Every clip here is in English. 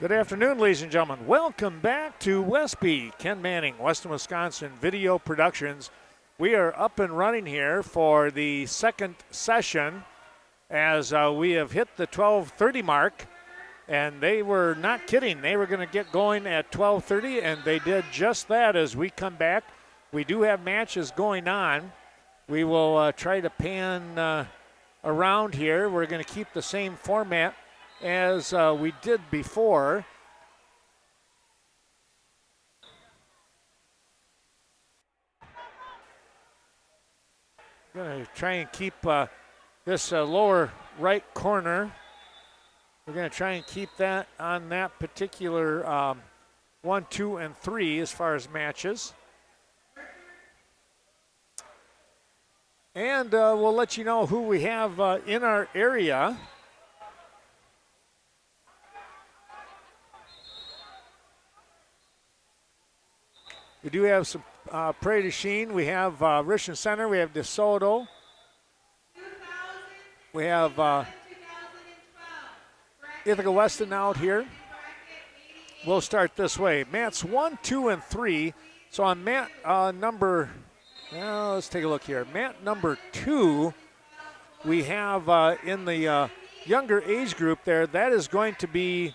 Good afternoon, ladies and gentlemen. Welcome back to Westby. Ken Manning, Western Wisconsin Video Productions. We are up and running here for the second session as we have hit the 12:30 mark. And they were not kidding. They were going to get going at 12:30, and they did just that as we come back. We do have matches going on. We will try to pan around here. We're going to keep the same format as we did before. Going to try and keep this lower right corner. We're going to try and keep that on that particular 1, 2, and 3 as far as matches. And we'll let you know who we have in our area. We do have some Prairie du Chien. We have Richmond Center. We have DeSoto. We have Ithaca Weston out here. We'll start this way. Mats 1, 2, and 3. So on mat number, let's take a look here. Mat number 2, we have in the younger age group there, that is going to be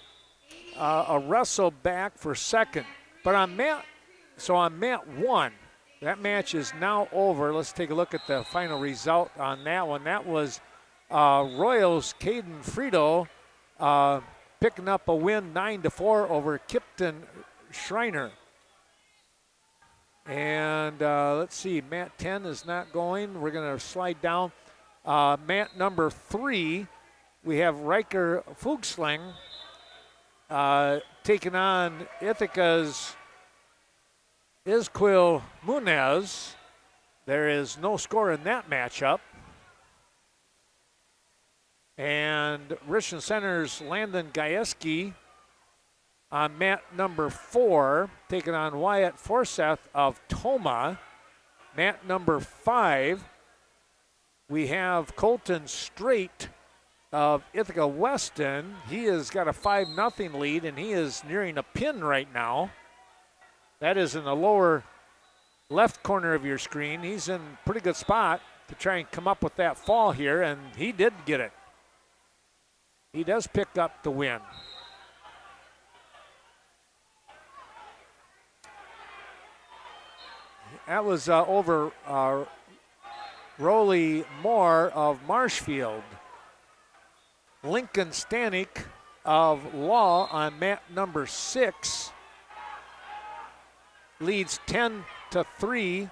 a wrestle back for second. But on mat 1, that match is now over. Let's take a look at the final result on that one. That was Royals Caden Frito picking up a win 9-4 over Kipton Schreiner. And let's see, mat 10 is not going. We're going to slide down. Mat number 3, we have Riker Fugsling taking on Ithaca's Isquil Munez. There is no score in that matchup. And Richmond Center's Landon Gajewski on mat number 4, taking on Wyatt Forseth of Toma. Mat number 5, we have Colton Strait of Ithaca Weston. He has got a 5-0 lead, and he is nearing a pin right now. That is in the lower left corner of your screen. He's in a pretty good spot to try and come up with that fall here, and he did get it. He does pick up the win. That was over Rolly Moore of Marshfield. Lincoln Stanek of Law on mat number 6 leads 10-3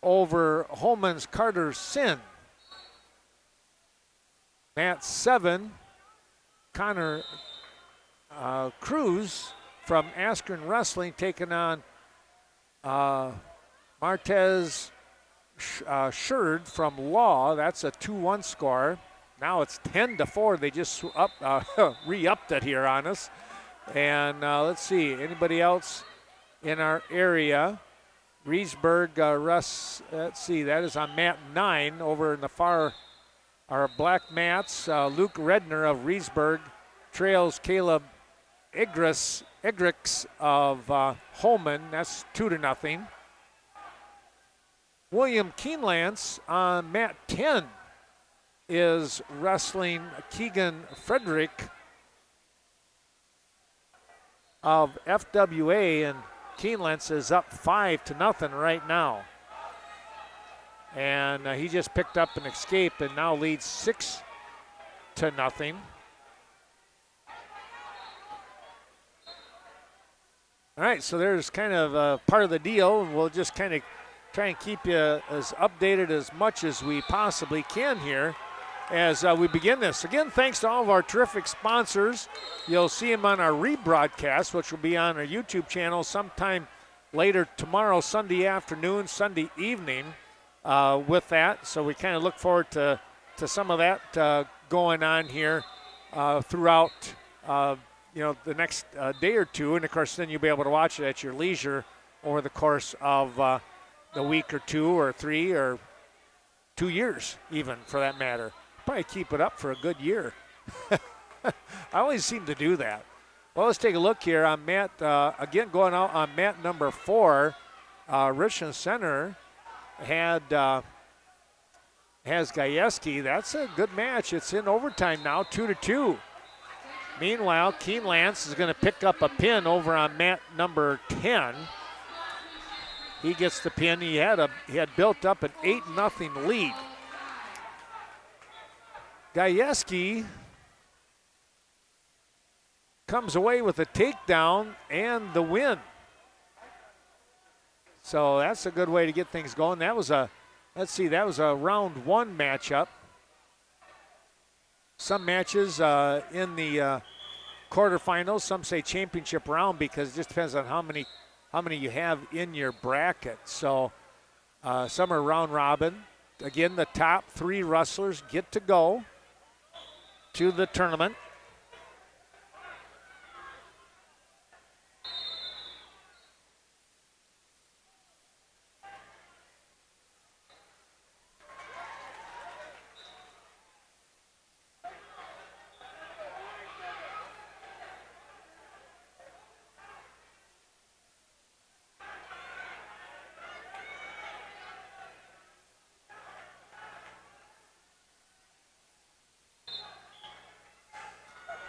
over Holman's Carter Sin. Mat 7, Connor Cruz from Askren Wrestling taking on Martez Sherd from Law. That's a 2-1 score. Now it's 10-4. They just re-upped it here on us. And let's see, anybody else in our area? Reesburg, let's see, that is on mat 9 over in the far, our black mats. Luke Redner of Reesburg trails Caleb Egrix of Holman. That's 2-0. William Keenlance on mat 10 is wrestling Keegan Frederick of FWA, and Keenlance is up 5-0 right now. And he just picked up an escape and now leads 6-0. All right, so there's kind of part of the deal, and we'll just kind of try and keep you as updated as much as we possibly can here as we begin this. Again, thanks to all of our terrific sponsors. You'll see them on our rebroadcast, which will be on our YouTube channel sometime later tomorrow, Sunday afternoon, Sunday evening with that. So we kind of look forward to some of that going on here throughout the next day or two. And, of course, then you'll be able to watch it at your leisure over the course of a week or 2 or 3 or 2 years even, for that matter. Probably keep it up for a good year. I always seem to do that. Well, let's take a look here on mat. Again, going out on mat number 4, Richland Center has Gajewski. That's a good match. It's in overtime now, 2-2. Meanwhile, Keen Lance is going to pick up a pin over on mat number 10. He gets the pin. He had built up an 8-0 lead. Gajewski comes away with a takedown and the win. So that's a good way to get things going. That was a round 1 matchup. Some matches in the quarterfinals, some say championship round because it just depends on how many you have in your bracket. So some are round robin. Again, the top 3 wrestlers get to go to the tournament.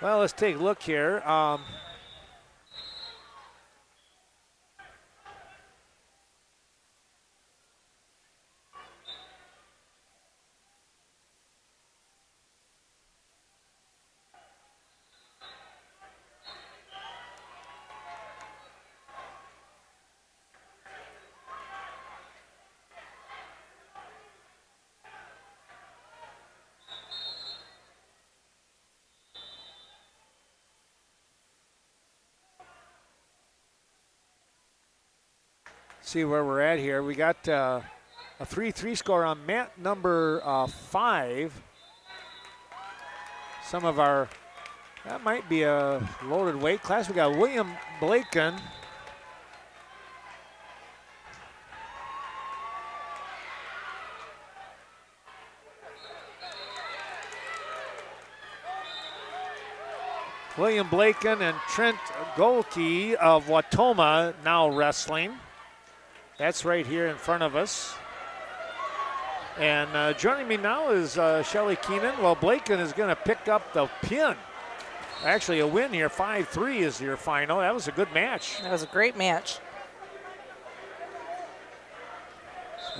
Well, let's take a look here. See where we're at here. We got a 3-3 score on mat number 5. Some of that might be a loaded weight class. We got William Blaken. William Blaken and Trent Golke of Watoma now wrestling. That's right here in front of us. And joining me now is Shelly Keenan. Well, Blaken is going to pick up the pin. Actually, a win here. 5-3 is your final. That was a good match. That was a great match.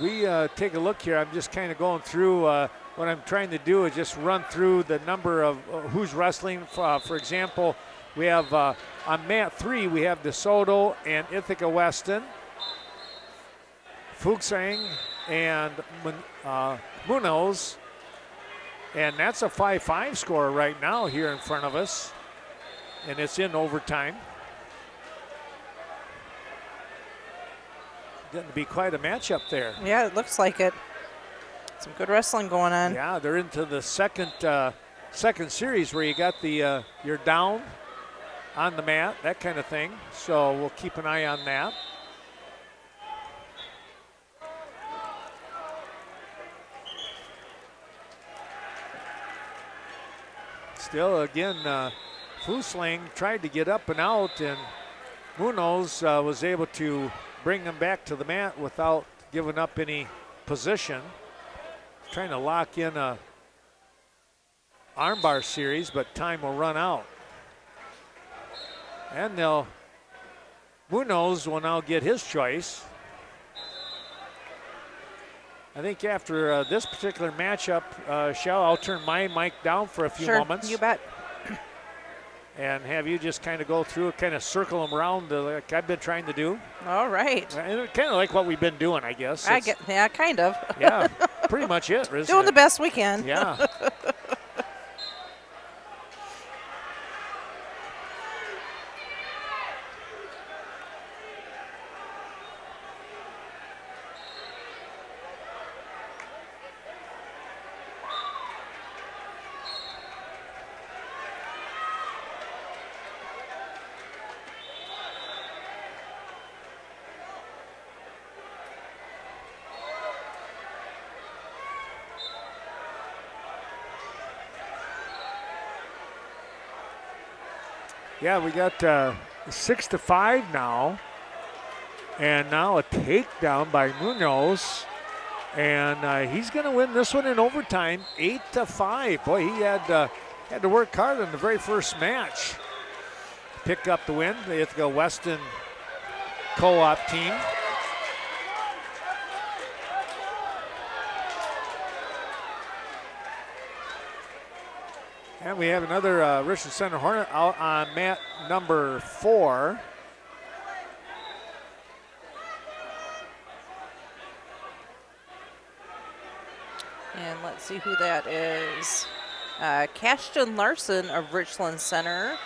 We take a look here. I'm just kind of going through. What I'm trying to do is just run through the number of who's wrestling. For example, we have on mat 3, we have DeSoto and Ithaca Weston. Fuchsang and Munoz. And that's a 5-5 score right now here in front of us. And it's in overtime. Getting to be quite a matchup there. Yeah, it looks like it. Some good wrestling going on. Yeah, they're into the second series where you got the you're down on the mat, that kind of thing. So we'll keep an eye on that. Still, again, Fusling tried to get up and out, and Munoz was able to bring him back to the mat without giving up any position. Trying to lock in a armbar series, but time will run out. And Munoz will now get his choice. I think after this particular matchup, Shell, I'll turn my mic down for a few moments. You bet. And have you just kind of go through, kind of circle them around like I've been trying to do. All right. And kind of like what we've been doing, I guess. Yeah, kind of. Yeah, pretty much it. Doing the best we can. Yeah. Yeah, we got 6-5 now. And now a takedown by Munoz. And he's going to win this one in overtime, 8-5. Boy, he had to work hard in the very first match. Pick up the win, the Ithaca Weston co-op team. And we have another Richland Center Hornet out on mat number 4. And let's see who that is. Cashton Larson of Richland Center.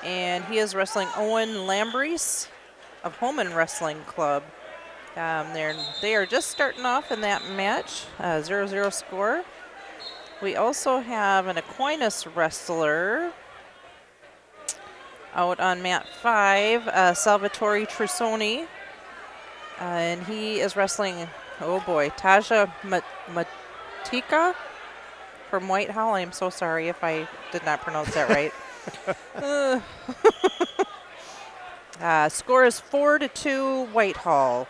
And he is wrestling Owen Lambries of Holman Wrestling Club. They are just starting off in that match, 0-0 score. We also have an Aquinas wrestler out on mat 5, Salvatore Trusoni. And he is wrestling, oh boy, Taja Matika from Whitehall. I'm so sorry if I did not pronounce that right. Score is 4-2 Whitehall.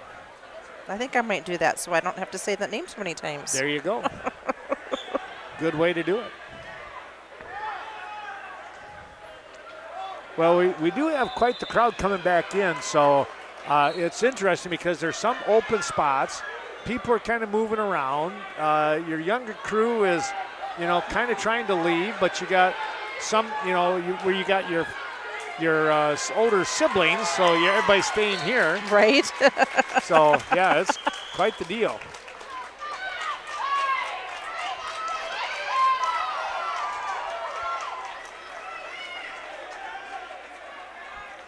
I think I might do that so I don't have to say that name so many times. There you go. Good way to do it. Well, we do have quite the crowd coming back in, so it's interesting because there's some open spots. People are kind of moving around. Your younger crew is, kind of trying to leave, but you got some, where you got your older siblings, so everybody's staying here. Right. So, yeah, it's quite the deal.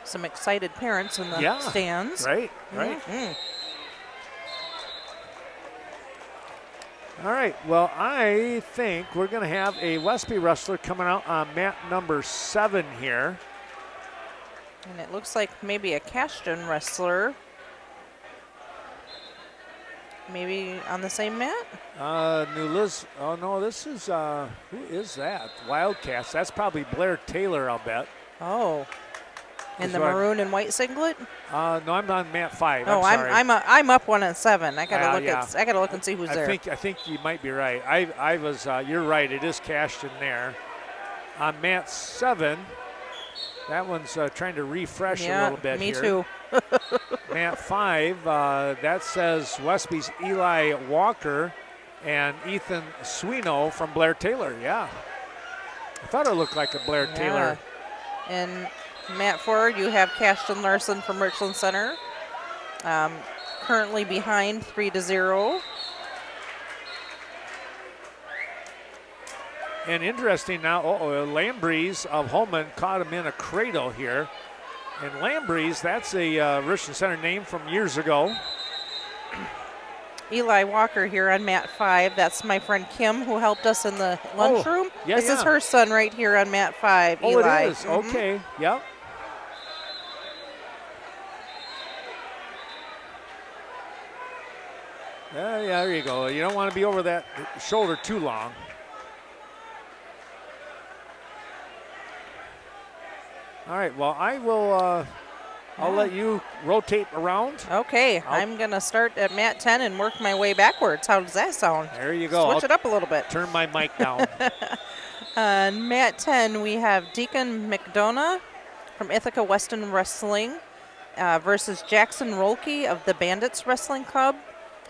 Some excited parents in the stands. Right. Mm-hmm. All right, well, I think we're going to have a Westby wrestler coming out on mat number 7 here. And it looks like maybe a Cashton wrestler. Maybe on the same mat? New Liz. Oh, no, this is, who is that? Wildcats. That's probably Blair Taylor, I'll bet. Oh. In the maroon and white singlet? No, I'm on mat 5. Oh, I'm up 1 and 7. I gotta look I gotta look and see who's there. I think you might be right. I was. You're right. It is Cashton there. On mat 7, that one's trying to refresh a little bit me here. too. Mat 5, that says Westby's Eli Walker and Ethan Swino from Blair Taylor. Yeah, I thought it looked like a Blair Taylor. And mat 4, you have Cashton Larson from Richland Center, currently behind 3-0. And interesting now, Lambries of Holman caught him in a cradle here. And Lambries, that's a Richland Center name from years ago. Eli Walker here on mat 5. That's my friend Kim who helped us in the lunchroom. This is her son right here on mat 5, Eli. Oh, it is. Mm-hmm. Okay. Yep. Yeah, there you go. You don't want to be over that shoulder too long. All right, well, I will, I'll let you rotate around. Okay, I'm going to start at mat 10 and work my way backwards. How does that sound? There you go. Switch it up a little bit. Turn my mic down. On mat 10, we have Deacon McDonough from Ithaca Weston Wrestling versus Jackson Rolke of the Bandits Wrestling Club.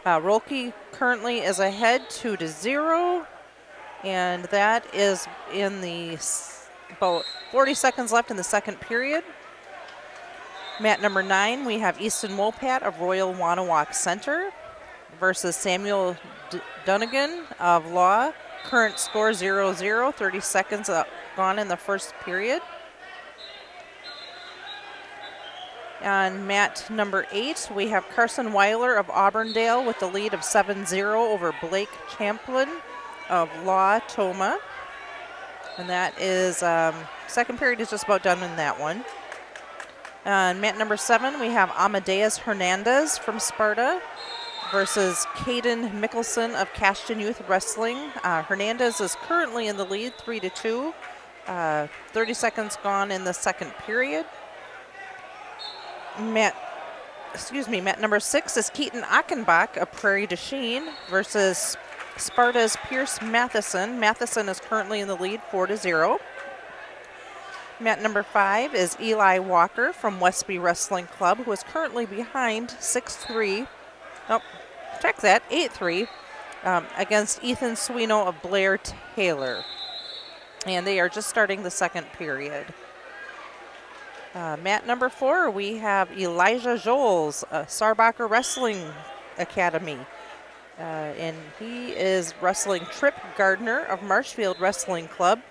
Rolke currently is ahead 2-0, and that is in the about 40 seconds left in the second period. Mat number 9, we have Easton Wopat of Royal Wanawak Center versus Samuel Dunnigan of Law. Current score 0-0, 30 seconds gone in the first period. On mat number 8, we have Carson Weiler of Auburndale with the lead of 7-0 over Blake Champlin of La Toma. And that is, second period is just about done in that one. On mat number 7, we have Amadeus Hernandez from Sparta versus Caden Mickelson of Cashton Youth Wrestling. Hernandez is currently in the lead, 3-2. 30 seconds gone in the second period. Mat number 6 is Keaton Achenbach of Prairie du Chien versus Sparta's Pierce Matheson. Matheson is currently in the lead 4-0. Mat number 5 is Eli Walker from Westby Wrestling Club, who is currently behind 6-3. Oh, check that, 8-3 against Ethan Swino of Blair Taylor. And they are just starting the second period. Mat number 4, we have Elijah Joels, Sarbacher Wrestling Academy. And he is wrestling Trip Gardner of Marshfield Wrestling Club.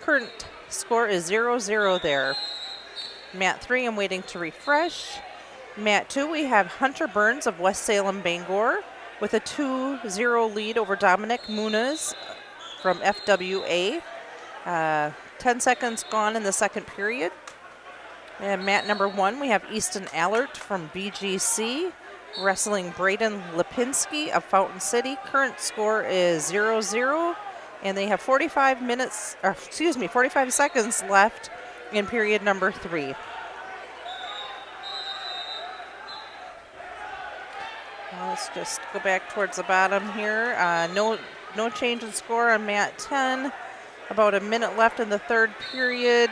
Current score is 0-0 there. Mat 3, I'm waiting to refresh. Mat 2, we have Hunter Burns of West Salem Bangor with a 2-0 lead over Dominic Muniz from FWA. 10 seconds gone in the second period. And mat number 1, we have Easton Allert from BGC wrestling Braden Lipinski of Fountain City. Current score is 0-0, and they have 45 seconds left in period number 3. Let's just go back towards the bottom here. No change in score on mat 10. About a minute left in the third period.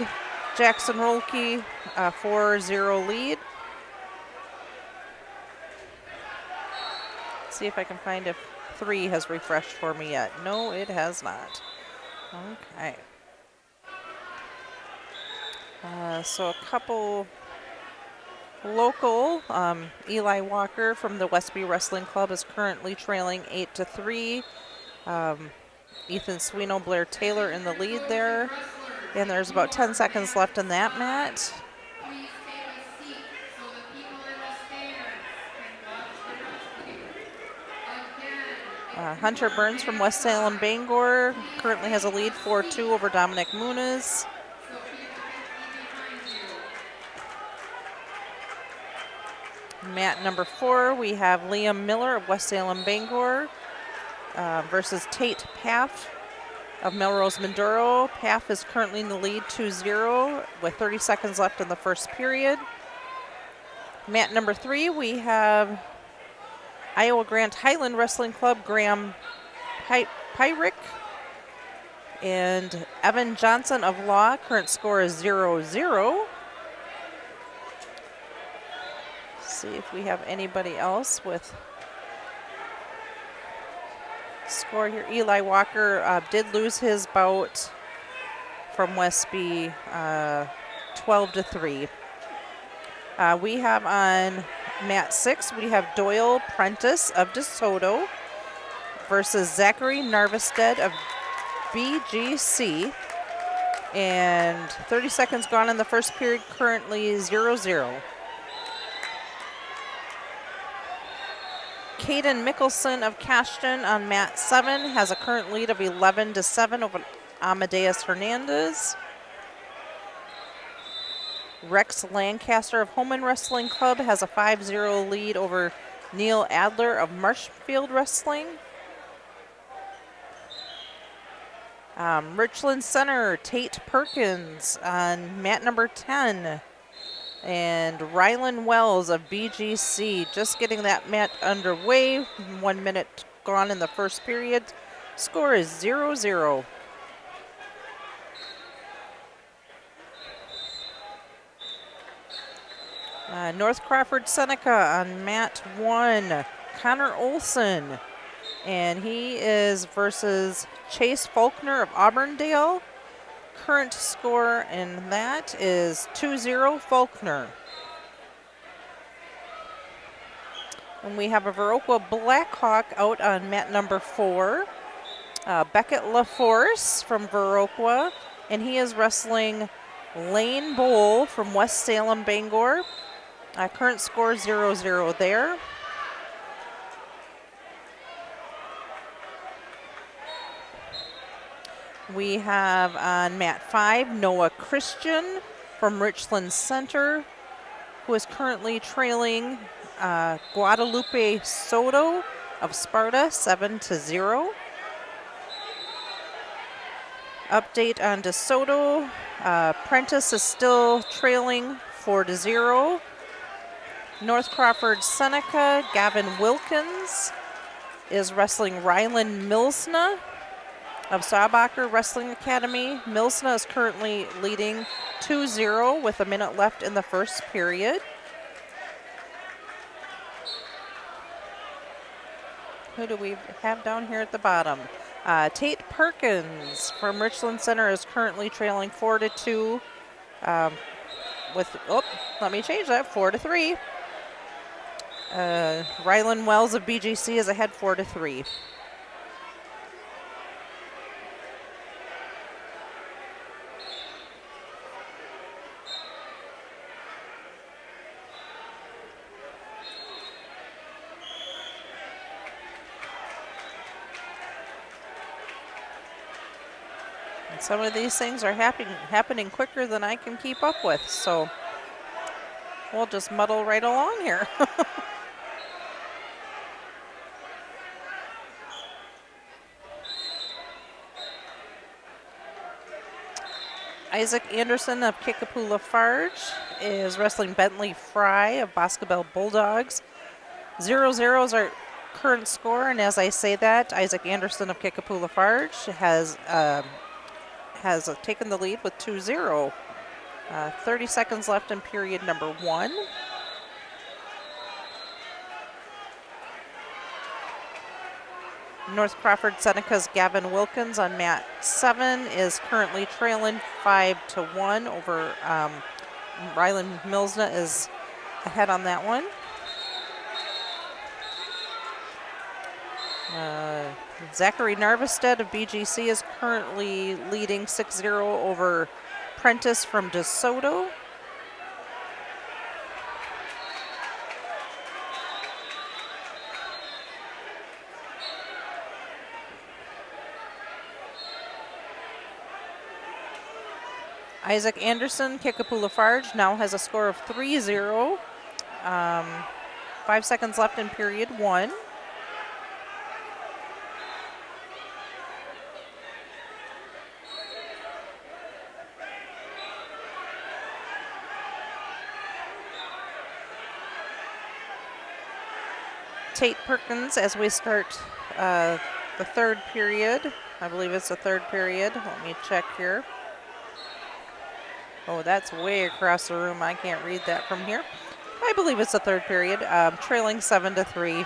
Jackson Rolke, 4-0 lead. See if I can find if 3 has refreshed for me yet. No, it has not. Okay. So a couple local. Eli Walker from the Westby Wrestling Club is currently trailing 8-3. Ethan Swino, Blair Taylor in the lead there. And there's about 10 seconds left in that mat. Hunter Burns from West Salem Bangor currently has a lead 4-2 over Dominic Muniz. Mat number 4, we have Liam Miller of West Salem Bangor versus Tate Paff of Melrose Mindoro. Paff is currently in the lead 2-0 with 30 seconds left in the first period. Mat number 3, we have Iowa Grant Highland Wrestling Club, Graham Pyrick and Evan Johnson of Law. Current score is 0-0. See if we have anybody else with score here. Eli Walker did lose his bout from Westby 12-3. We have on mat 6, we have Doyle Prentice of DeSoto versus Zachary Narvestead of BGC. And 30 seconds gone in the first period, currently 0-0. Caden Mickelson of Cashton on mat 7 has a current lead of 11-7 over Amadeus Hernandez. Rex Lancaster of Homan Wrestling Club has a 5-0 lead over Neil Adler of Marshfield Wrestling. Richland Center, Tate Perkins on mat number 10. And Rylan Wells of BGC just getting that mat underway. 1 minute gone in the first period. Score is 0-0. North Crawford Seneca on mat 1. Connor Olson. And he is versus Chase Faulkner of Auburndale. Current score in that is 2-0 Faulkner. And we have a Viroqua Blackhawk out on mat number 4. Beckett LaForce from Viroqua, and he is wrestling Lane Bowl from West Salem Bangor. Current score 0-0 there. We have on mat 5 Noah Christian from Richland Center, who is currently trailing Guadalupe Soto of Sparta 7-0. Update on DeSoto. Prentice is still trailing 4-0. North Crawford Seneca, Gavin Wilkins is wrestling Rylan Milsna of Saubacher Wrestling Academy. Milsna is currently leading 2-0 with a minute left in the first period. Who do we have down here at the bottom? Tate Perkins from Richland Center is currently trailing 4-2 with, let me change that, 4-3. Rylan Wells of BGC is ahead 4-3. And some of these things are happening quicker than I can keep up with, so we'll just muddle right along here. Isaac Anderson of Kickapoo Lafarge is wrestling Bentley Fry of Boscobel Bulldogs. 0-0 is our current score, and as I say that, Isaac Anderson of Kickapoo Lafarge has taken the lead with 2-0. 30 seconds left in period number 1. North Crawford Seneca's Gavin Wilkins on mat 7 is currently trailing 5-1 over Rylan Milsna is ahead on that one. Zachary Narvestead of BGC is currently leading 6-0 over Prentice from DeSoto. Isaac Anderson, Kickapoo Lafarge, now has a score of 3-0. 5 seconds left in period 1. Tate Perkins as we start the third period. I believe it's the third period. Let me check here. Oh, that's way across the room. I can't read that from here. I believe it's the third period, trailing 7-3.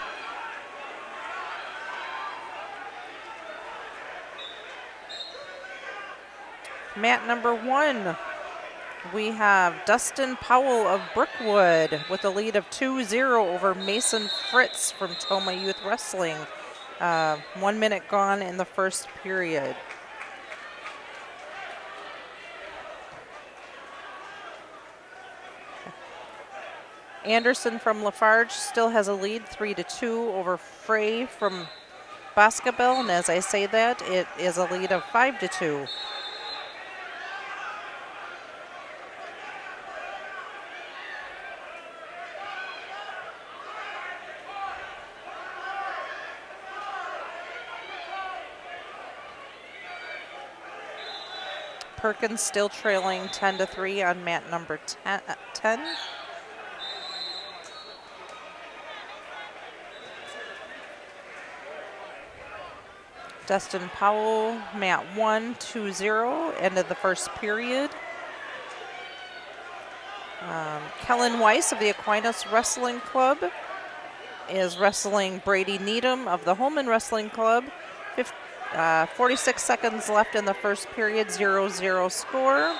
Mat number 1, we have Dustin Powell of Brookwood with a lead of 2-0 over Mason Fritz from Toma Youth Wrestling. 1 minute gone in the first period. Anderson from Lafarge still has a lead, 3-2 over Frey from Boscobel, and as I say that, it is a lead of 5-2. Perkins still trailing 10-3 on mat number 10. Dustin Powell, mat 1, 2-0, ended the first period. Kellen Weiss of the Aquinas Wrestling Club is wrestling Brady Needham of the Holman Wrestling Club. 46 seconds left in the first period, 0-0 score.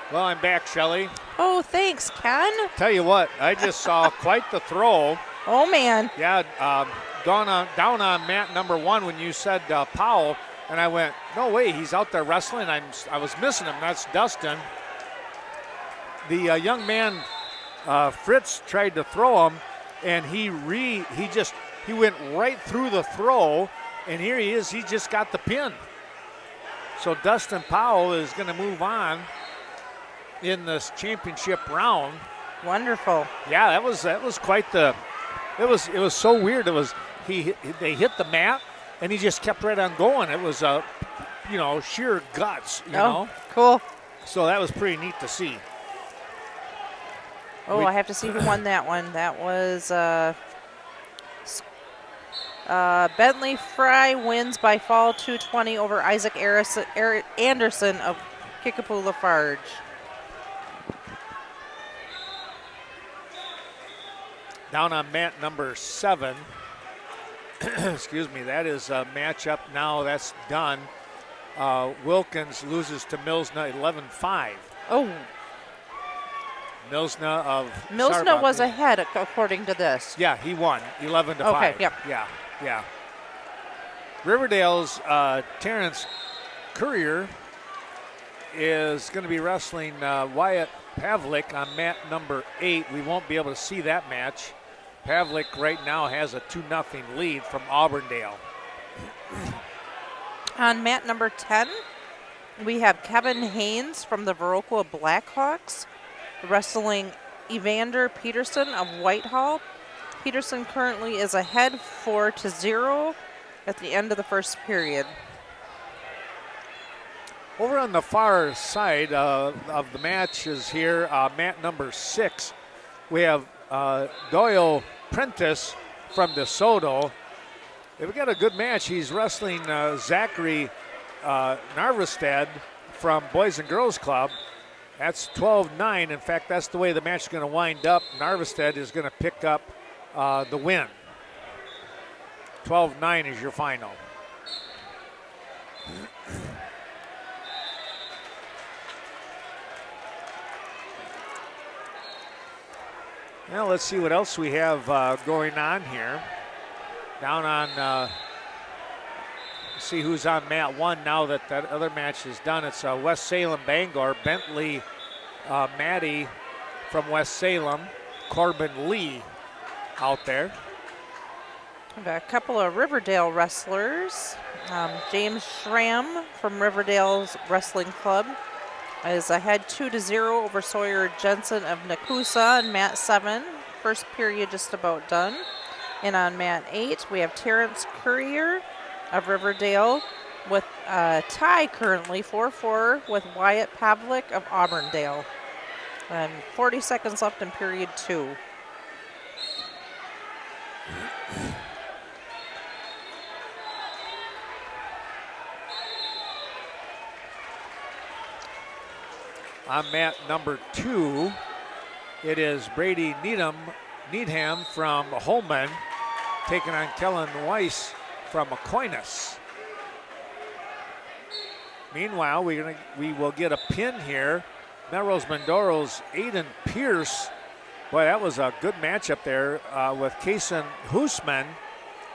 Well, I'm back, Shelley. Oh, thanks, Ken. Tell you what, I just saw quite the throw. Oh, man. Yeah, down on mat number 1 when you said Powell, and I went, no way, he's out there wrestling. I was missing him. That's Dustin. The young man, Fritz, tried to throw him, and he went right through the throw, and here he is. He just got the pin. So Dustin Powell is going to move on in this championship round. Wonderful. Yeah, that was quite the. It was so weird. They hit the mat, and he just kept right on going. It was sheer guts. You know. Cool. So that was pretty neat to see. Oh, I have to see who won that one. That was Bentley Fry wins by fall 220 over Isaac Anderson of Kickapoo Lafarge. Down on mat number 7. Excuse me, that is a matchup now. That's done. Wilkins loses to Milsna 11-5. Oh. Milsna was ahead according to this. Yeah, he won 11-5. Okay, yep. Yeah. Riverdale's Terrence Courier is going to be wrestling Wyatt Pavlik on mat number 8. We won't be able to see that match. Pavlik right now has a 2-0 lead from Auburndale. On mat number 10, we have Kevin Haynes from the Viroqua Blackhawks wrestling Evander Peterson of Whitehall. Peterson currently is ahead 4-0 at the end of the first period. Over on the far side of the matches here, mat number 6, we have Doyle Prentice from DeSoto. We got a good match. He's wrestling Zachary Narvestad from Boys and Girls Club. That's 12-9. In fact, that's the way the match is going to wind up. Narvestad is going to pick up the win. 12-9 is your final. Now let's see what else we have going on here. Down on, see who's on mat 1 now that other match is done. It's West Salem Bangor, Bentley Maddie from West Salem, Corbin Lee out there. We've got a couple of Riverdale wrestlers. James Schramm from Riverdale's Wrestling Club is ahead 2-0 over Sawyer Jensen of Nakusa on mat 7. First period just about done. And on mat 8, we have Terrence Courier of Riverdale with a tie currently 4-4 with Wyatt Pavlik of Auburndale. And 40 seconds left in period 2. On mat number 2, it is Brady Needham from Holman taking on Kellen Weiss from Aquinas. Meanwhile, we will get a pin here. Melrose Mindoro's Aiden Pierce. Boy, that was a good matchup there with Kason Hoosman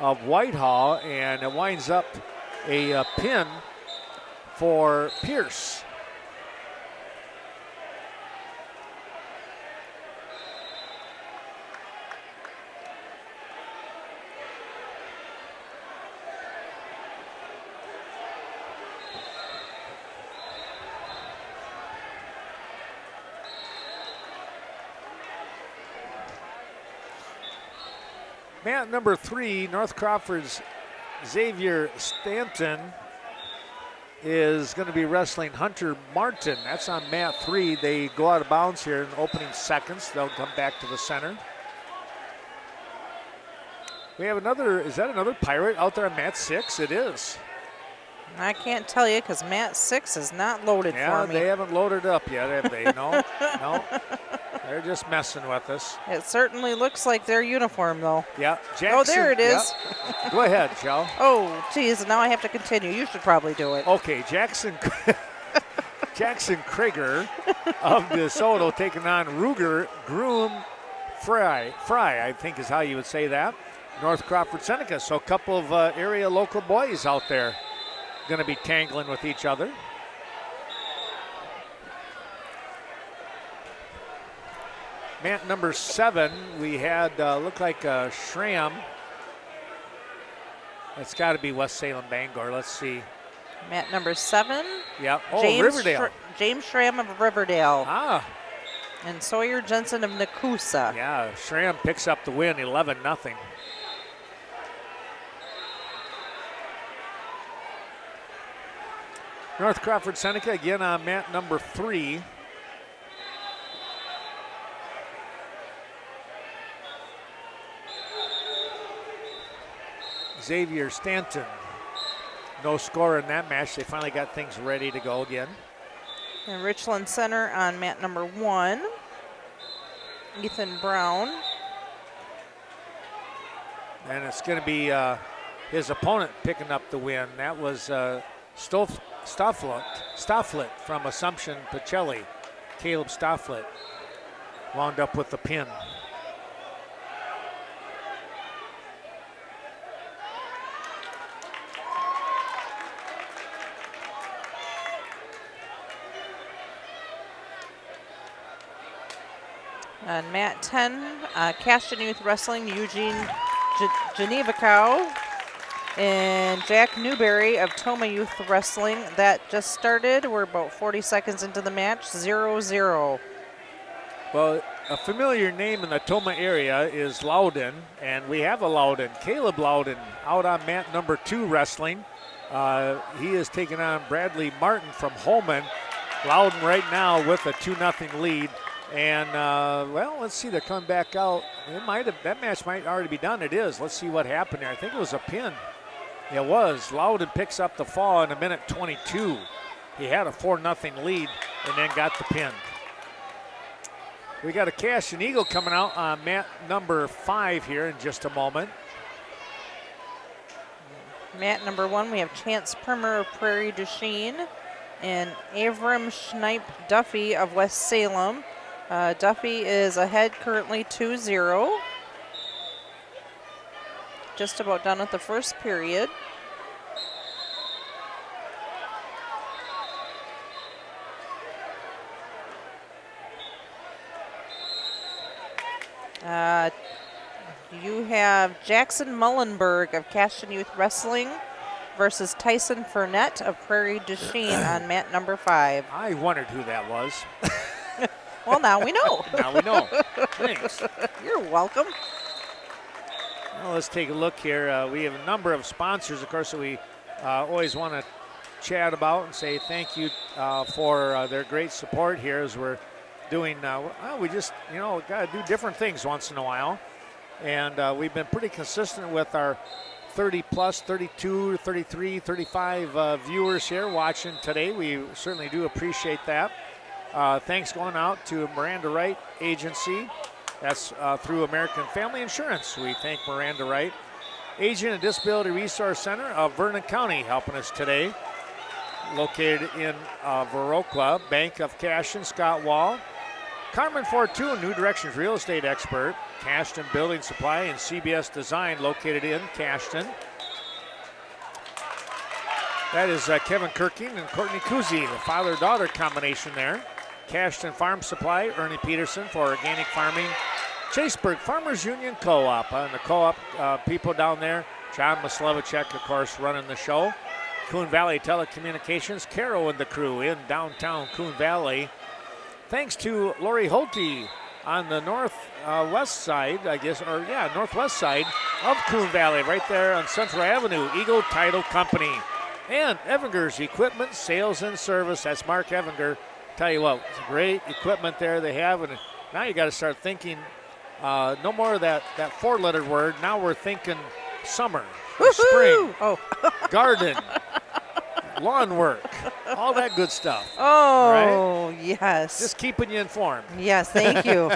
of Whitehall, and it winds up a pin for Pierce. Mat number 3, North Crawford's Xavier Stanton is going to be wrestling Hunter Martin. That's on mat 3. They go out of bounds here in the opening seconds. They'll come back to the center. We have is that another Pirate out there on mat 6? It is. I can't tell you because mat 6 is not loaded for me. Yeah, they haven't loaded up yet, have they? No, no. They're just messing with us. It certainly looks like their uniform, though. Yeah, Jackson. Oh, there it is. Yep. Go ahead, Joe. Oh, geez, now I have to continue. You should probably do it. Okay, Jackson Krieger of DeSoto taking on Ruger Groom Fry, I think is how you would say that. North Crawford Seneca. So a couple of area local boys out there going to be tangling with each other. Mat number 7, we had looked like Schramm. That's got to be West Salem Bangor. Let's see. Mat number 7. Yeah. Oh, James Riverdale. James Schramm of Riverdale. Ah. And Sawyer Jensen of Nakusa. Yeah, Schramm picks up the win, 11-0. North Crawford Seneca again on mat number 3. Xavier Stanton. No score in that match. They finally got things ready to go again. And Richland Center on mat number 1. Ethan Brown. And it's going to be his opponent picking up the win. That was Stofflet from Assumption Pacelli. Caleb Stofflet wound up with the pin. On mat 10, Caston Youth Wrestling, Eugene Genevacow and Jack Newberry of Toma Youth Wrestling. That just started. We're about 40 seconds into the match, 0-0. Well, a familiar name in the Toma area is Loudon, and we have a Loudon, Caleb Loudon, out on mat number 2 wrestling. He is taking on Bradley Martin from Holman. Loudon right now with a 2-0 lead. And, well, let's see, they're coming back out. That match might already be done. It is. Let's see what happened there. I think it was a pin. It was. Loudon picks up the fall in a minute 22. He had a 4-0 lead and then got the pin. We got a Caston Eagle coming out on mat number 5 here in just a moment. Mat number 1, we have Chance Primer of Prairie du Chien and Avram Schneip Duffy of West Salem. Duffy is ahead currently 2-0. Just about done with the first period. You have Jackson Mullenberg of Caston Youth Wrestling versus Tyson Furnett of Prairie du Chien on mat number 5. I wondered who that was. Well, now we know. Now we know. Thanks. You're welcome. Well, let's take a look here. We have a number of sponsors, of course, that we always want to chat about and say thank you for their great support here as we're doing, well, we just, got to do different things once in a while. And we've been pretty consistent with our 30 plus, 32, 33, 35 viewers here watching today. We certainly do appreciate that. Thanks going out to Miranda Wright Agency. That's through American Family Insurance. We thank Miranda Wright. Aging and Disability Resource Center of Vernon County helping us today. Located in Viroqua. Bank of Caston, Scott Wall. Carmen Fortune, New Directions Real Estate Expert. Caston Building Supply and CBS Design located in Caston. That is Kevin Kirking and Courtney Kuzi, the father-daughter combination there. Caston Farm Supply, Ernie Peterson for organic farming. Chaseburg Farmers Union Co-op, and the co-op people down there. John Maslevicek, of course, running the show. Coon Valley Telecommunications, Carol and the crew in downtown Coon Valley. Thanks to Lori Holte on the northwest side, northwest side of Coon Valley, right there on Central Avenue, Eagle Title Company. And Evinger's Equipment Sales and Service. That's Mark Evinger. Tell you what, it's great equipment there they have. And now you got to start thinking no more of that 4-letter word. Now we're thinking summer, spring, garden, lawn work, all that good stuff. Oh, right? Yes. Just keeping you informed. Yes, thank you.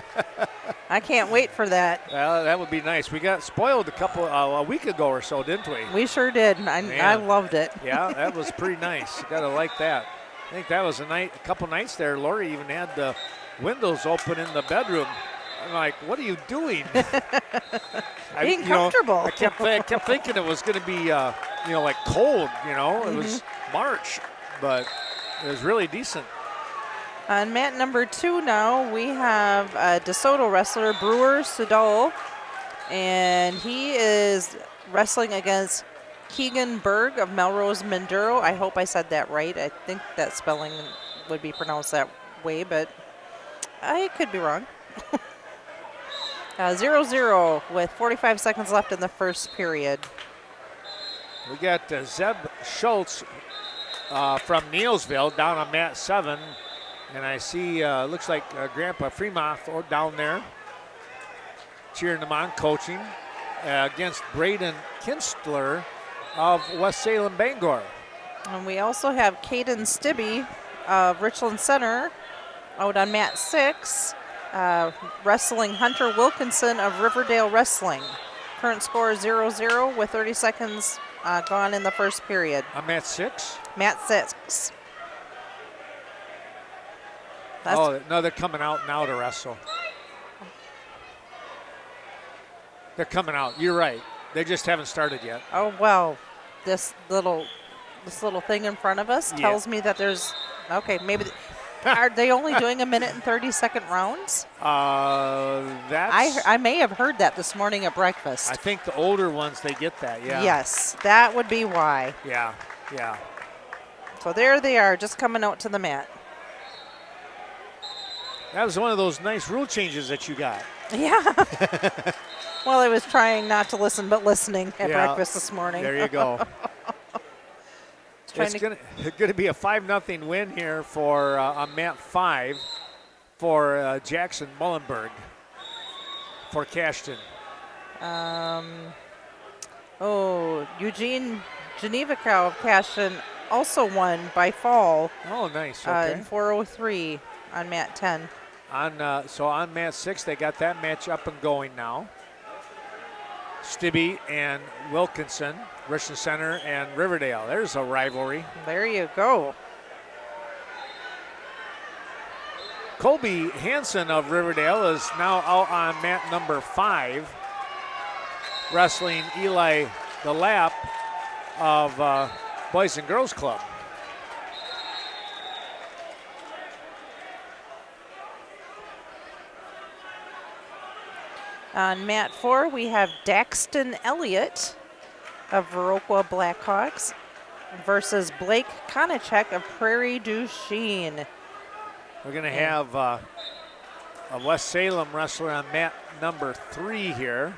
I can't wait for that. Well, that would be nice. We got spoiled a week ago or so, didn't we? We sure did. I loved it. Yeah, that was pretty nice. You got to like that. I think that was a couple nights there. Lori even had the windows open in the bedroom. I'm like, what are you doing? Being comfortable. I kept thinking it was going to be, like cold. It was March, but it was really decent. On mat number 2 now, we have DeSoto wrestler Brewer Sudol, and he is wrestling against Keegan Berg of Melrose Minduro. I hope I said that right. I think that spelling would be pronounced that way, but I could be wrong. 0-0 with 45 seconds left in the first period. We got Zeb Schultz from Neilsville down on mat 7. And I see, looks like Grandpa Fremont down there cheering them on, coaching against Braden Kinstler of West Salem Bangor. And we also have Caden Stibbe of Richland Center out on mat 6, wrestling Hunter Wilkinson of Riverdale Wrestling. Current score is 0-0 with 30 seconds gone in the first period. On mat 6? Mat 6. Oh, no, they're coming out now to wrestle. They're coming out. You're right. They just haven't started yet. Oh, well, this little thing in front of us tells me that there's, okay, maybe, are they only doing a minute and 30-second rounds? I may have heard that this morning at breakfast. I think the older ones, they get that, yeah. Yes, that would be why. Yeah, yeah. So there they are, just coming out to the mat. That was one of those nice rule changes that you got. Yeah. Well, I was trying not to listen, but listening at breakfast this morning. There you go. It's going to be a 5-0 win here for on mat 5 for Jackson Mullenberg for Cashton. Eugene Genevicow of Cashton also won by fall. Oh, nice. Okay. In 4:03 on mat 10. So on mat 6, they got that match up and going now. Stibbe and Wilkinson, Richland Center and Riverdale. There's a rivalry. There you go. Colby Hansen of Riverdale is now out on mat number 5, wrestling Eli DeLapp of Boys and Girls Club. On mat 4, we have Daxton Elliott of Viroqua Blackhawks versus Blake Konachek of Prairie du Chien. We're going to have a West Salem wrestler on mat number 3 here.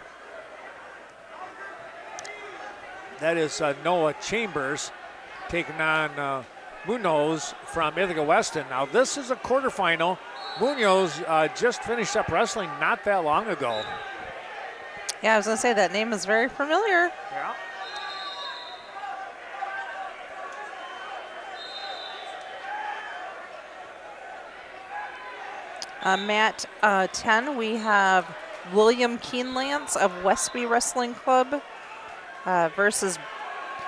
That is Noah Chambers taking on Munoz from Ithaca Weston. Now this is a quarterfinal. Munoz just finished up wrestling not that long ago. Yeah, I was going to say that name is very familiar. Yeah. Mat 10, we have William Keenlance of Westby Wrestling Club versus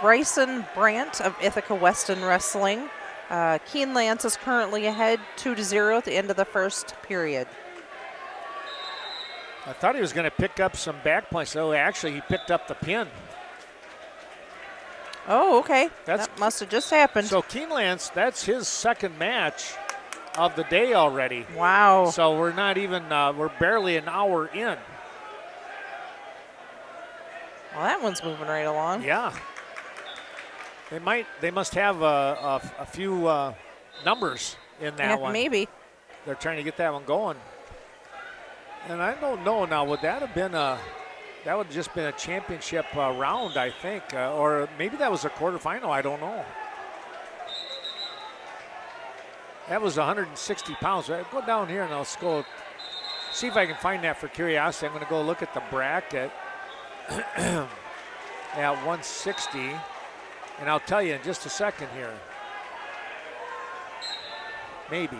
Bryson Brandt of Ithaca Weston Wrestling. Keenlance is currently ahead 2-0 at the end of the first period. I thought he was going to pick up some back points. Oh, actually, he picked up the pin. Oh, okay. That must have just happened. So Keenlance, that's his second match of the day already. Wow. So we're not even, we're barely an hour in. Well, that one's moving right along. Yeah. They must have a few numbers in that one. Maybe. They're trying to get that one going. And I don't know now, would that have been that would have just been a championship round, I think. Or maybe that was a quarterfinal, I don't know. That was 160 pounds. Right? Go down here and I'll go see if I can find that for curiosity. I'm going to go look at the bracket at 160. And I'll tell you in just a second here. Maybe.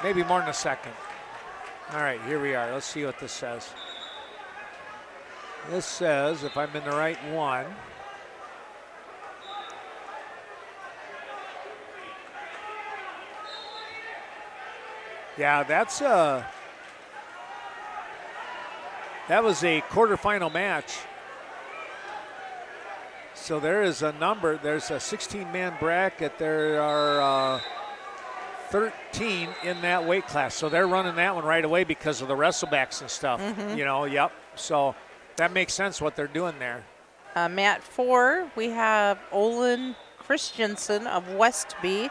Maybe more than a second. All right, here we are. Let's see what this says. This says, if I'm in the right one, yeah, that was a quarterfinal match. So there is a number. There's a 16-man bracket. There are 13 in that weight class. So they're running that one right away because of the wrestlebacks and stuff. Mm-hmm. You know, yep. So that makes sense what they're doing there. Mat 4, we have Olin Christensen of Westby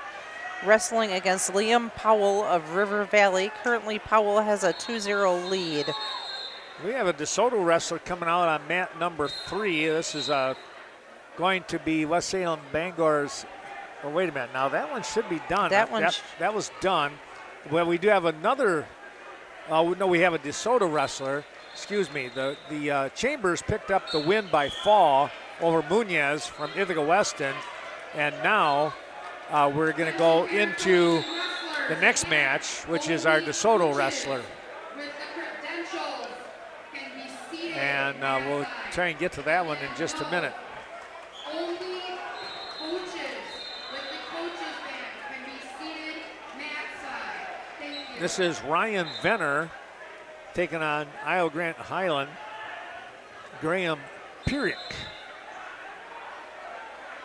wrestling against Liam Powell of River Valley. Currently, Powell has a 2-0 lead. We have a DeSoto wrestler coming out on mat number 3. This is going to be West Salem Bangor's. Oh, wait a minute. Now that one should be done. That was done. Well, we do have another. No, we have a DeSoto wrestler. Excuse me. The Chambers picked up the win by fall over Munoz from Ithaca Weston, and now we're going to go into the next match, which is our DeSoto wrestler. And we'll try and get to that one in just a minute. Only coaches with the coaches band can be seated mat side. Thank you. This is Ryan Venner taking on Isle Grant Highland, Graham Pierick.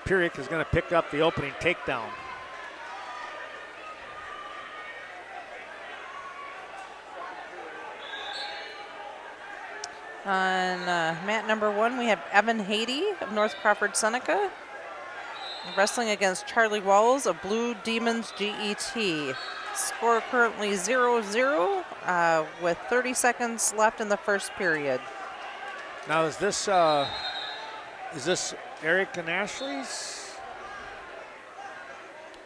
Pierick is going to pick up the opening takedown. On mat number 1, we have Evan Haiti of North Crawford Seneca wrestling against Charlie Walls of Blue Demons GET. Score currently 0-0 with 30 seconds left in the first period. Now is this Eric and Ashley's?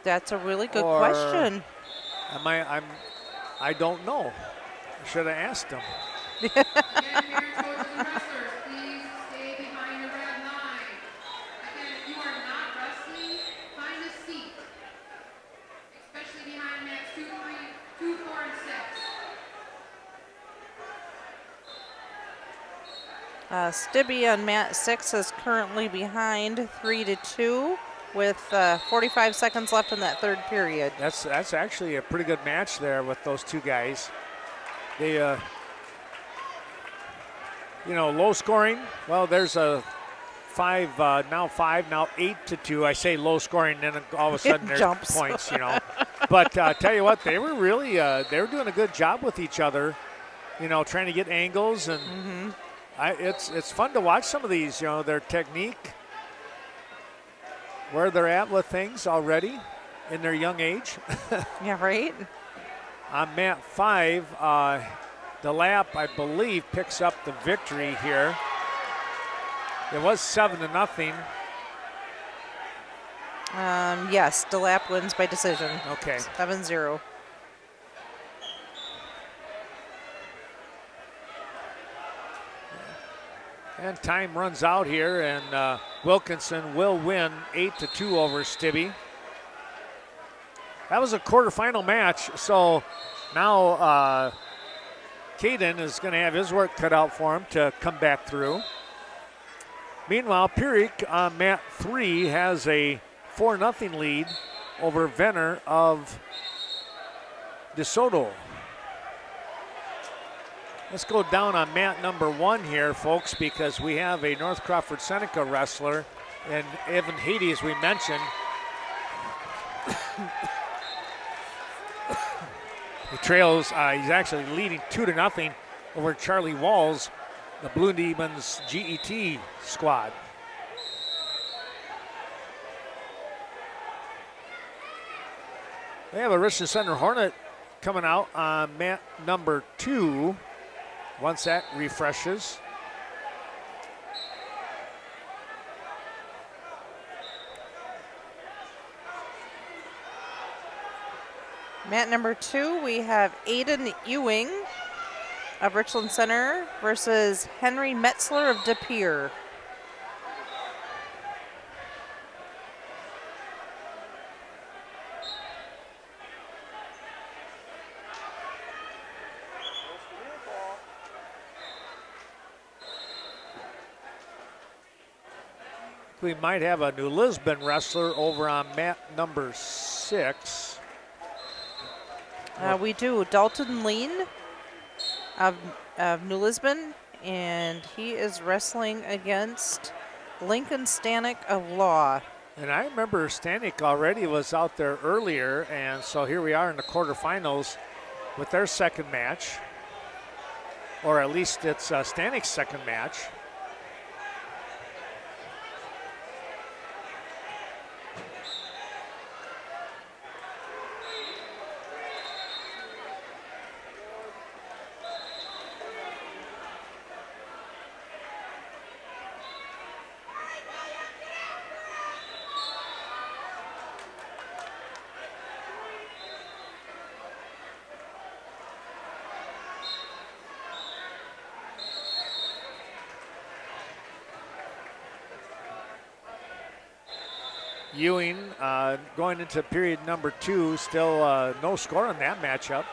That's a really good Or question. I don't know. I should have asked him. Again, parents, coaches, and wrestlers, please stay behind the red line. Again, if you are not wrestling, find a seat, especially behind mats 2, 4, and 6. Stibbe on mat 6 is currently behind 3-2 with 45 seconds left in that third period. That's actually a pretty good match there with those two guys. They low scoring. Well, there's a 5, now 8-2. I say low scoring, then all of a sudden there's jumps. points, But tell you what, they were really they were doing a good job with each other, trying to get angles, and it's fun to watch some of these, their technique, where they're at with things already in their young age. Yeah, right? On mat 5, the lap, I believe, picks up the victory here. It was 7-0. Yes, DeLapp wins by decision. Okay. 7-0. And time runs out here, and Wilkinson will win 8-2 over Stibbe. That was a quarterfinal match, so now Caden is going to have his work cut out for him to come back through. Meanwhile, Pierick on mat 3 has a 4-0 lead over Venner of DeSoto. Let's go down on mat number 1 here, folks, because we have a North Crawford Seneca wrestler, and Evan Haiti, as we mentioned. He trails, he's actually leading 2-0 over Charlie Walls, the Blue Demons GET squad. They have a Richmond Center Hornet coming out on mat number 2. Once that refreshes. Mat number 2, we have Aiden Ewing of Richland Center versus Henry Metzler of De Pere. We might have a New Lisbon wrestler over on mat number 6. We do. Dalton Lean of New Lisbon, and he is wrestling against Lincoln Stanek of Law. And I remember Stanek already was out there earlier, and so here we are in the quarterfinals with their second match, or at least it's Stanek's second match. Ewing going into period number 2, still no score on that matchup.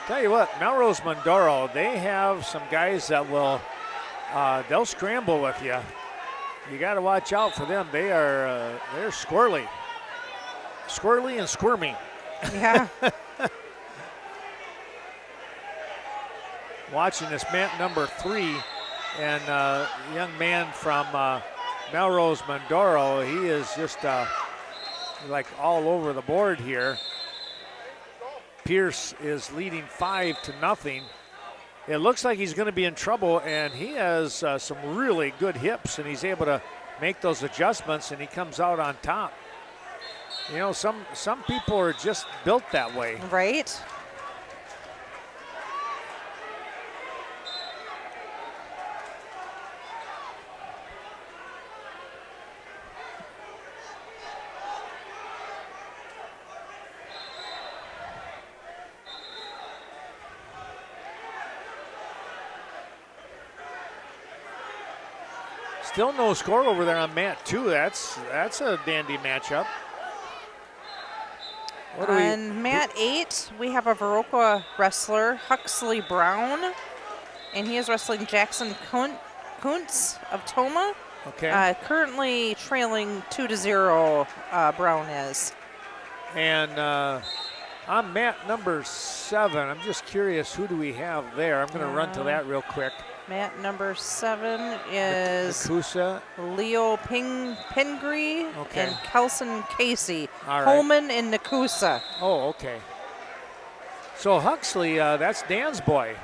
Tell you what, Melrose Mondoro, they have some guys that will, they'll scramble with you. You got to watch out for them. They're squirrely and squirmy. Yeah. Watching this mat number 3, and young man from Melrose Mondoro, he is just like all over the board here. Pierce is leading 5-0. It looks like he's going to be in trouble, and he has some really good hips, and he's able to make those adjustments, and he comes out on top. You know, some people are just built that way. Right? Still no score over there on mat 2. That's a dandy matchup. On mat 8, we have a Viroqua wrestler, Huxley Brown, and he is wrestling Jackson Kuntz of Toma. Okay. Currently trailing 2-0, Brown is. And on mat number 7, I'm just curious, who do we have there? I'm going to run to that real quick. Mat number 7 is Nakusa. Leo Pingree and Kelson Casey. All right. Holman and Nakusa. Oh, okay. So Huxley, that's Dan's boy.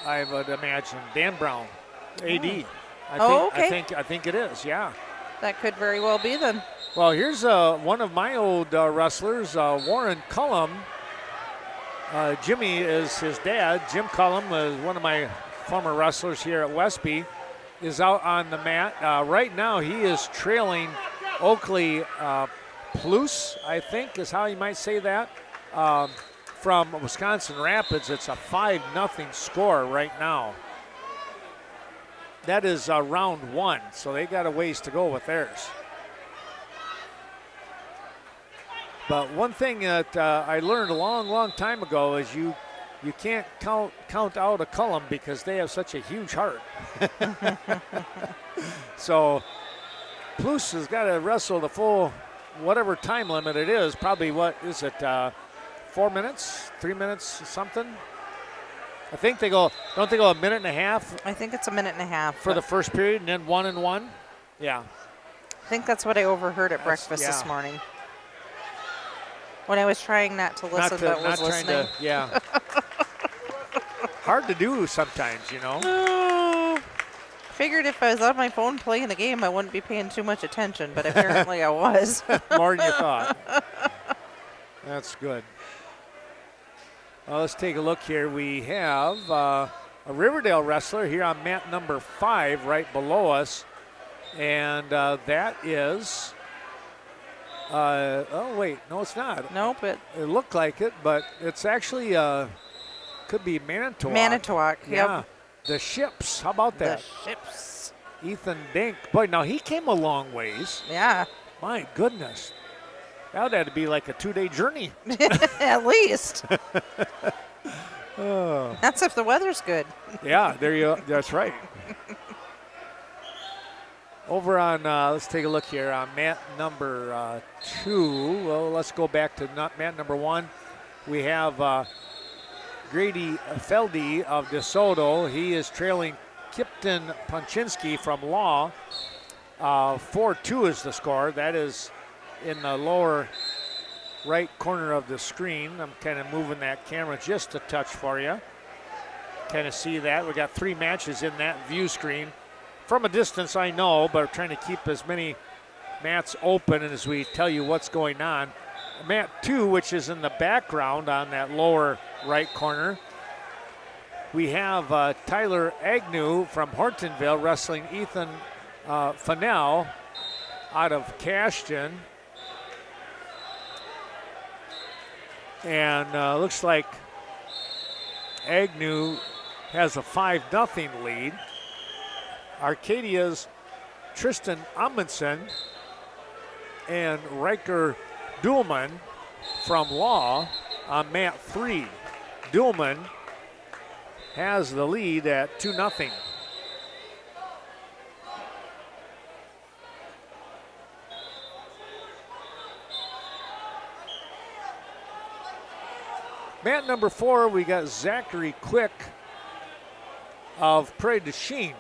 I would imagine Dan Brown, AD. Okay. I think it is. Yeah. That could very well be then. Well, here's one of my old wrestlers, Warren Cullum. Jimmy is his dad. Jim Cullum is one of my former wrestlers here at Westby, is out on the mat. Right now he is trailing Oakley Plus, I think is how you might say that, from Wisconsin Rapids. It's a 5-0 score right now. That is round 1, so they got a ways to go with theirs. But one thing that I learned a long time ago is you can't count out a Cullum because they have such a huge heart. So Plus has got to wrestle the full whatever time limit it is. Probably, what is it, 4 minutes, 3 minutes, something? I think don't they go a minute and a half? I think it's a minute and a half. For the first period and then 1 and 1? Yeah. I think that's what I overheard at breakfast this morning. When I was trying not to listen, but was listening. Yeah. Hard to do sometimes, you know. Figured if I was on my phone playing the game, I wouldn't be paying too much attention, but apparently I was. More than you thought. That's good. Well, let's take a look here. We have a Riverdale wrestler here on mat number 5 right below us. And that is... oh, wait. No, it's not. Nope. It looked like it, but it's actually could be Manitowoc. Manitowoc, Yeah. yep. The Ships. How about that? The Ships. Ethan Dink. Boy, now he came a long ways. Yeah. My goodness. That would have to be like a 2-day journey. At least. Oh. That's if the weather's good. Yeah, there you go. That's right. Over on, let's take a look here on mat number 2. Well, let's go back to mat number 1. We have Grady Feldy of DeSoto. He is trailing Kipton Punchinski from Law. 4-2 is the score. That is in the lower right corner of the screen. I'm kind of moving that camera just a touch for you. Kind of see that. We got 3 matches in that view screen. From a distance, I know, but we're trying to keep as many mats open as we tell you what's going on. Mat 2, which is in the background on that lower right corner, we have Tyler Agnew from Hortonville wrestling Ethan Fennell. out of Cashton. And looks like Agnew has a 5-0 lead. Arcadia's Tristan Amundsen and Riker Duhlman from Law on mat 3. Duhlman has the lead at 2-0. Mat number 4, we got Zachary Quick of Prairie du Chien.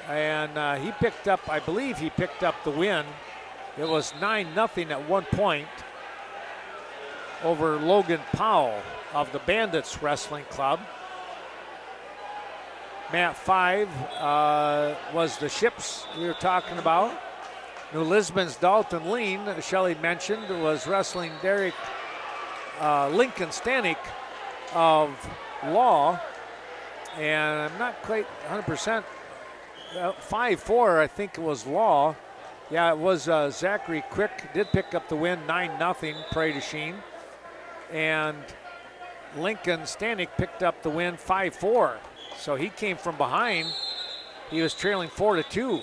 And he picked up, I believe he picked up the win. It was 9-0 at one point over Logan Powell of the Bandits Wrestling Club. Mat 5 was the Ships we were talking about. New Lisbon's Dalton Lean, Shelley mentioned, was wrestling Derek Lincoln Stanek of Law. And I'm not quite 100%. 5-4, I think it was Law. Yeah, it was Zachary Quick did pick up the win, 9-0, Prairie du Chien. And Lincoln Stanek picked up the win, 5-4. So he came from behind. He was trailing 4-2.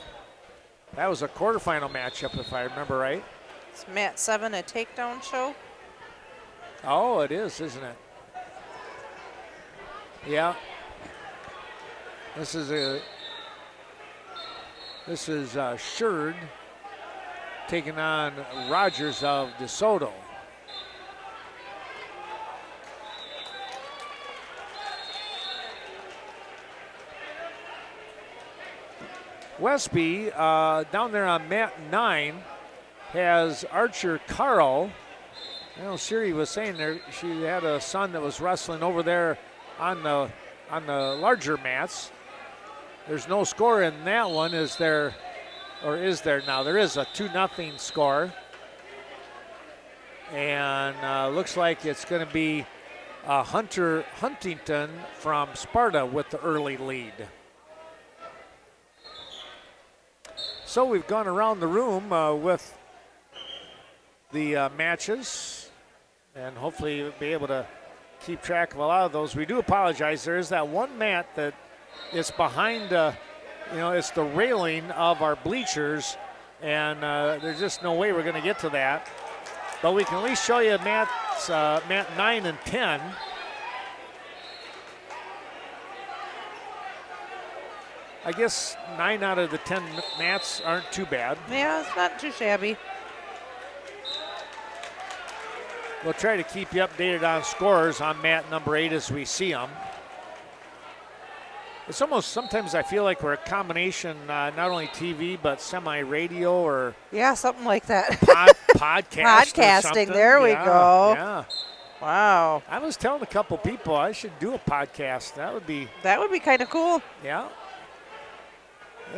That was a quarterfinal matchup, if I remember right. It's mat 7, a takedown show. Oh, it is, isn't it? Yeah. This is Sherd taking on Rogers of DeSoto. Westby, down there on mat 9, has Archer Carl. I know Siri was saying there she had a son that was wrestling over there on the larger mats. There's no score in that one, is there? Or is there now? There is a 2-0 score. And looks like it's going to be Hunter Huntington from Sparta with the early lead. So we've gone around the room with the matches, and hopefully we'll be able to keep track of a lot of those. We do apologize. There is that one mat that is behind, it's the railing of our bleachers, and there's just no way we're going to get to that. But we can at least show you mats, mat 9 and 10. I guess 9 out of the 10 mats aren't too bad. Yeah, it's not too shabby. We'll try to keep you updated on scores on mat number 8 as we see them. It's almost, sometimes I feel like we're a combination, not only TV, but semi-radio or... Yeah, something like that. Podcasting, there we go. Yeah. Wow. I was telling a couple people I should do a podcast. That would be kind of cool. Yeah.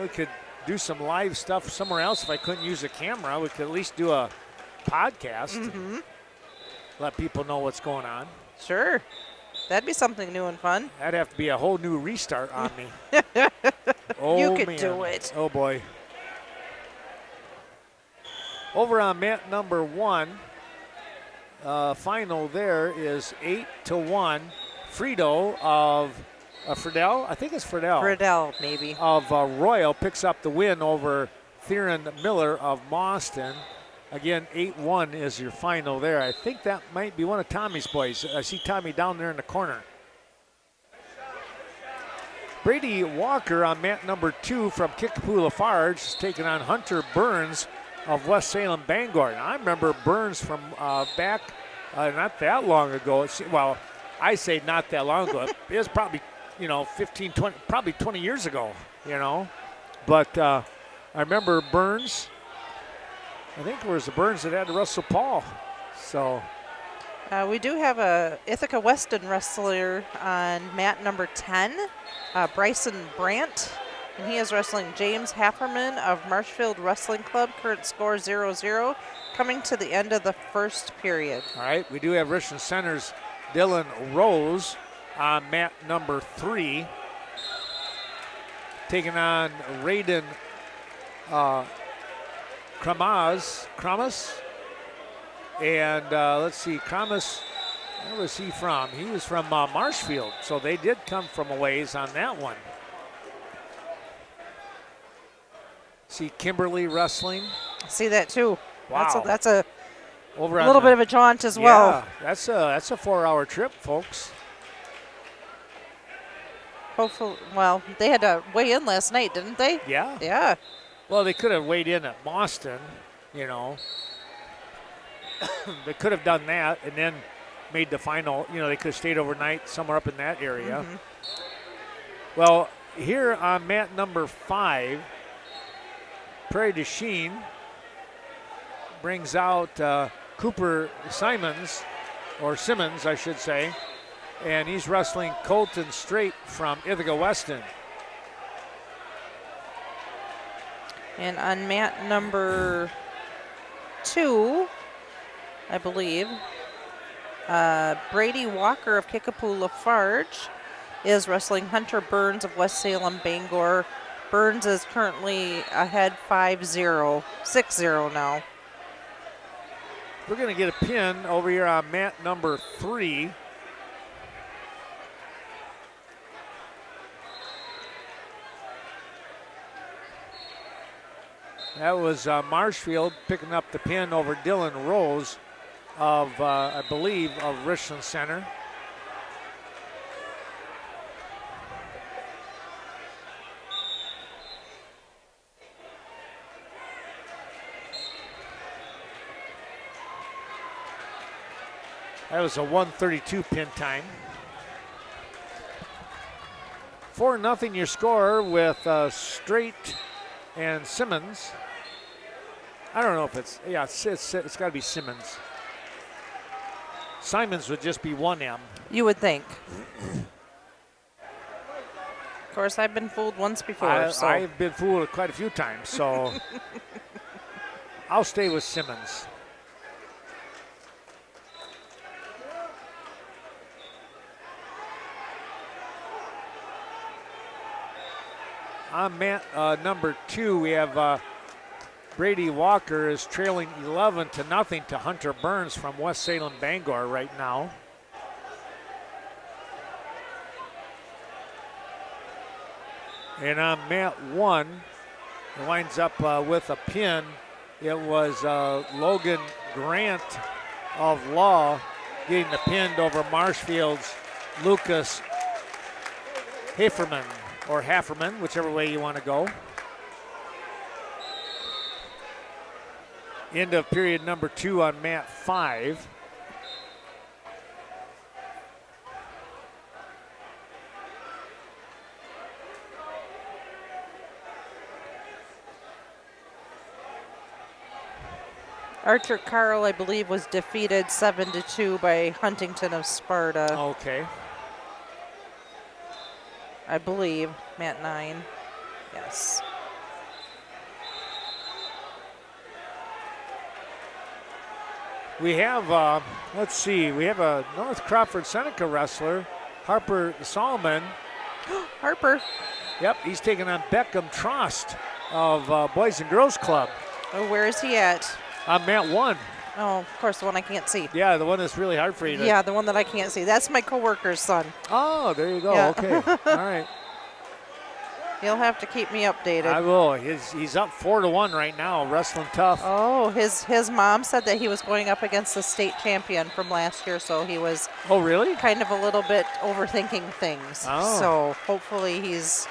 We could do some live stuff somewhere else. If I couldn't use a camera, we could at least do a podcast. Mm-hmm. Let people know what's going on. Sure. That'd be something new and fun. That'd have to be a whole new restart on me. Oh, you could man. do it. Oh, boy. Over on mat number 1, final there is 8-1. Friedel of Friedel, I think it's Friedel. Friedel, maybe. Of Royal picks up the win over Theron Miller of Mauston. Again, 8-1 is your final there. I think that might be one of Tommy's boys. I see Tommy down there in the corner. Brady Walker on mat number 2 from Kickapoo Lafarge is taking on Hunter Burns of West Salem Bangor. And I remember Burns from back not that long ago. Well, I say not that long ago. It was probably 15, 20, probably 20 years ago, But I remember Burns. I think it was the Burns that had to wrestle Paul. So we do have a Ithaca Weston wrestler on mat number 10, Bryson Brandt. And he is wrestling James Hafferman of Marshfield Wrestling Club. Current score 0-0, coming to the end of the first period. All right, we do have Richmond Center's Dylan Rose on mat number 3, taking on Raiden Kramas. And let's see, Kramas, where was he from? He was from Marshfield, so they did come from a ways on that one. See Kimberly wrestling. See that too. Wow. That's a Over on little the- bit of a jaunt as well. Yeah, that's a 4-hour trip, folks. Hopefully, well, they had to weigh in last night, didn't they? Yeah. Yeah. Well, they could have weighed in at Boston, you know. They could have done that and then made the final, you know, they could have stayed overnight somewhere up in that area. Well, here on mat number 5, Prairie du Chien brings out Cooper Simmons, I should say, and he's wrestling Colton Strait from Ithaca Weston. And on mat number 2, I believe, Brady Walker of Kickapoo Lafarge is wrestling Hunter Burns of West Salem Bangor. Burns is currently ahead 5-0, 6-0 now. We're going to get a pin over here on mat number 3. That was Marshfield picking up the pin over Dylan Rose of, I believe, of Richland Center. That was a 132 pin time. 4-0 your score with Strait and Simmons. I don't know if it's, yeah, it's got to be Simmons. Simons would just be 1M. You would think. Of course, I've been fooled once before. So. I've been fooled quite a few times, so I'll stay with Simmons. On mat number 2, we have Brady Walker is trailing 11-0 to Hunter Burns from West Salem Bangor right now. And on mat 1, it winds up with a pin. It was Logan Grant of Law getting the pin over Marshfield's Lucas Haferman, or Hafferman, whichever way you want to go. End of period number 2 on mat 5. Archer Carl, I believe, was defeated 7-2 by Huntington of Sparta. Okay. I believe, mat 9. Yes. We have, let's see, we have a North Crawford Seneca wrestler, Harper Solomon. Harper. Yep, he's taking on Beckham Trost of Boys and Girls Club. Oh, where is he at? On mat 1. Oh, of course, the one I can't see. Yeah, the one that's really hard for you to. Yeah, the one that I can't see. That's my coworker's son. Oh, there you go. Yeah. Okay. All right. You'll have to keep me updated. I will. He's up 4-1 right now, wrestling tough. Oh, his mom said that he was going up against the state champion from last year, so he was Oh, really? kind of a little bit overthinking things. Oh. So hopefully he's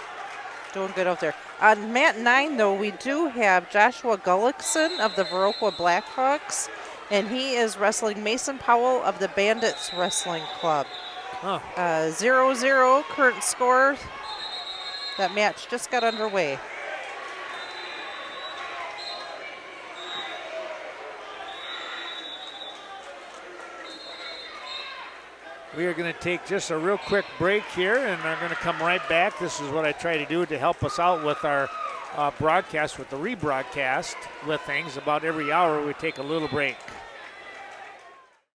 doing good out there. On mat 9, though, we do have Joshua Gullickson of the Viroqua Blackhawks, and he is wrestling Mason Powell of the Bandits Wrestling Club. Huh. 0-0 current score. That match just got underway. We are going to take just a real quick break here, and I'm going to come right back. This is what I try to do to help us out with our broadcast, with the rebroadcast with things. About every hour, we take a little break.